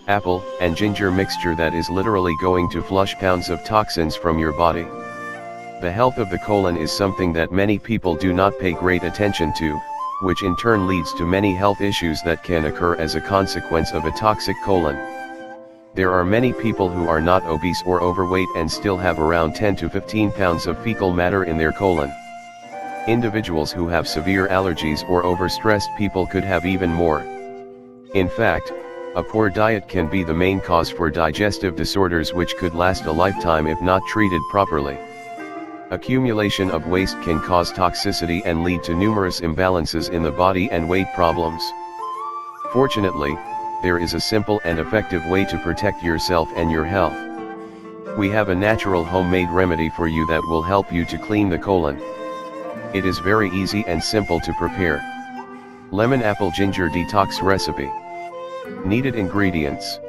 apple, and ginger mixture that is literally going to flush pounds of toxins from your body. The health of the colon is something that many people do not pay great attention to, which in turn leads to many health issues that can occur as a consequence of a toxic colon. There are many people who are not obese or overweight and still have around 10 to 15 pounds of fecal matter in their colon. Individuals who have severe allergies or overstressed people could have even more. In fact, a poor diet can be the main cause for digestive disorders which could last a lifetime if not treated properly. Accumulation of waste can cause toxicity and lead to numerous imbalances in the body and weight problems. Fortunately, there is a simple and effective way to protect yourself and your health. We have a natural homemade remedy for you that will help you to clean the colon. It is very easy and simple to prepare. Lemon apple ginger detox recipe. Needed ingredients: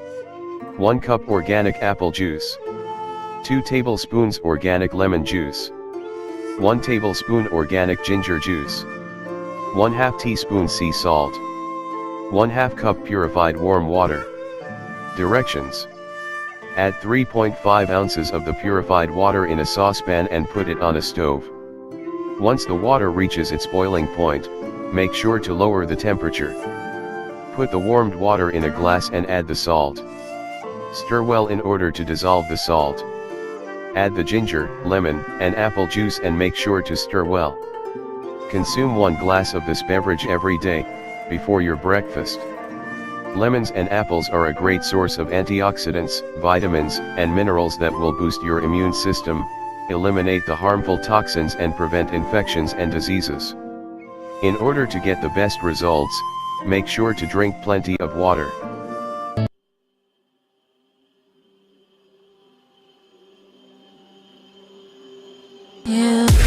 1 cup organic apple juice, 2 tablespoons organic lemon juice, 1 tablespoon organic ginger juice, 1/2 teaspoon sea salt, 1/2 cup purified warm water. Directions: add 3.5 ounces of the purified water in a saucepan and put it on a stove. Once the water reaches its boiling point, make sure to lower the temperature. Put the warmed water in a glass and add the salt. Stir well in order to dissolve the salt. Add the ginger, lemon, and apple juice and make sure to stir well. Consume 1 glass of this beverage every day, before your breakfast. Lemons and apples are a great source of antioxidants, vitamins, and minerals that will boost your immune system, eliminate the harmful toxins and prevent infections and diseases. In order to get the best results, make sure to drink plenty of water. Yeah.